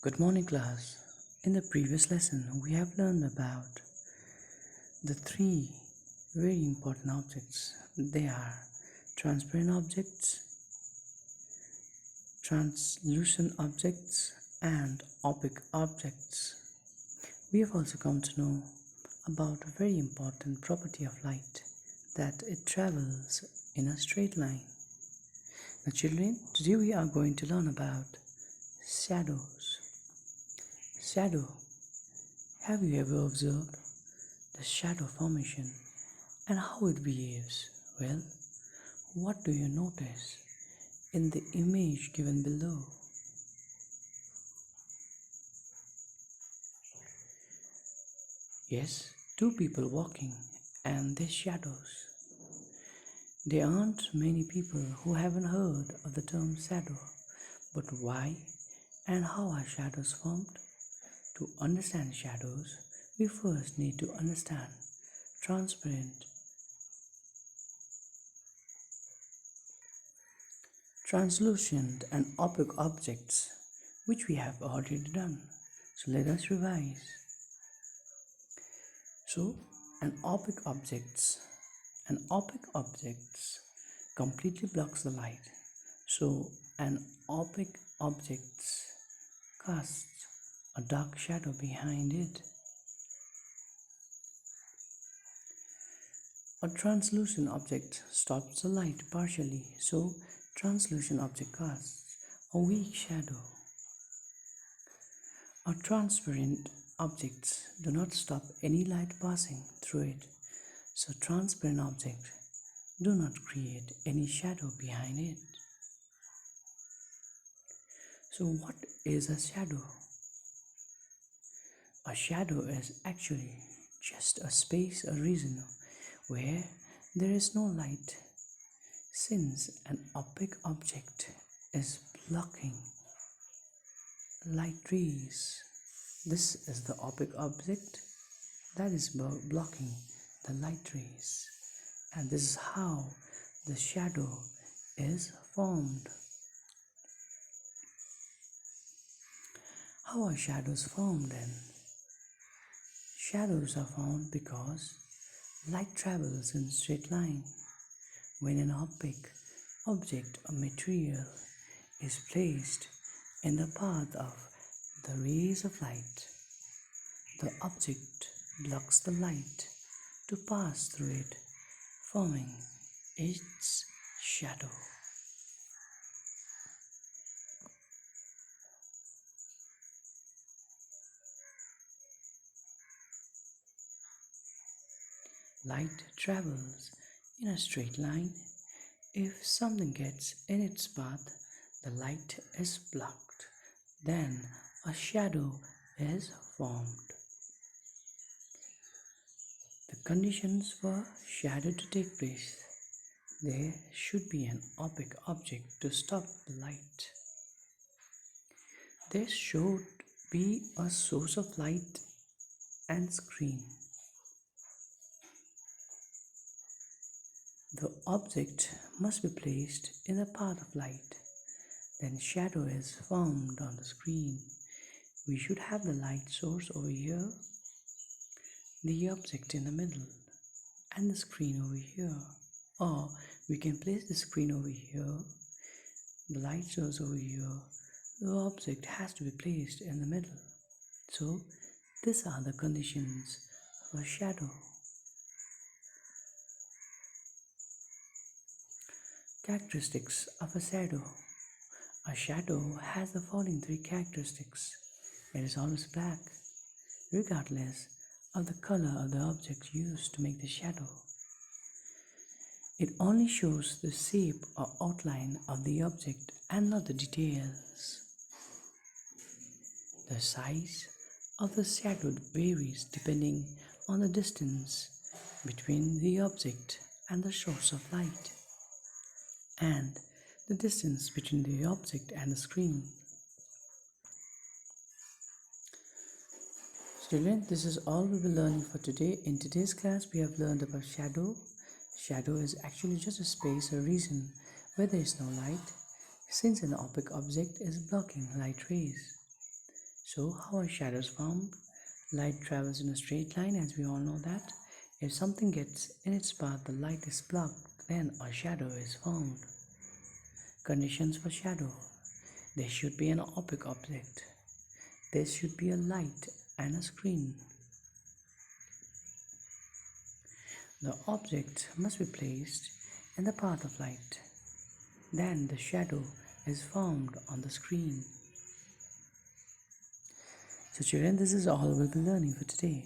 Good morning, class. In the previous lesson, we have learned about the three very important objects. They are transparent objects, translucent objects, and opaque objects. We have also come to know about a very important property of light, that it travels in a straight line. Now, children, today we are going to learn about shadows. Shadow. Have you ever observed the shadow formation and how it behaves? Well, what do you notice in the image given below? Yes, two people walking and their shadows. There aren't many people who haven't heard of the term shadow, but why and how are shadows formed? To understand shadows, we first need to understand transparent, translucent, and opaque objects, which we have already done. So let us revise. So, an opaque objects completely blocks the light. So, an opaque objects casts a dark shadow behind it. A translucent object stops the light partially, so translucent object casts a weak shadow. A transparent objects do not stop any light passing through it, so transparent objects do not create any shadow behind it. So what is a shadow? A shadow is actually just a space, a region where there is no light, since an opaque object is blocking light rays. This is the opaque object that is blocking the light rays, and this is how the shadow is formed. How are shadows formed then? Shadows are formed because light travels in straight line. When an opaque object or material is placed in the path of the rays of light, the object blocks the light to pass through it, forming its shadow. Light travels in a straight line. If something gets in its path, the light is blocked. Then a shadow is formed. The conditions for shadow to take place: there should be an opaque object to stop the light. There should be a source of light and screen. The object must be placed in the path of light. Then shadow is formed on the screen. We should have the light source over here, the object in the middle, and the screen over here. Or we can place the screen over here, the light source over here. The object has to be placed in the middle. So these are the conditions for shadow. Characteristics of a shadow. A shadow has the following three characteristics. It is always black, regardless of the color of the object used to make the shadow. It only shows the shape or outline of the object and not the details. The size of the shadow varies depending on the distance between the object and the source of light, and the distance between the object and the screen. Children, this is all we will be learning for today. In today's class, we have learned about shadow. Shadow is actually just a space or region where there is no light, since an opaque object is blocking light rays. So, how are shadows formed? Light travels in a straight line, as we all know that. If something gets in its path, the light is blocked, then a shadow is formed. Conditions for shadow: there should be an opaque object, there should be a light and a screen. The object must be placed in the path of light. Then the shadow is formed on the screen. So children, this is all we'll be learning for today.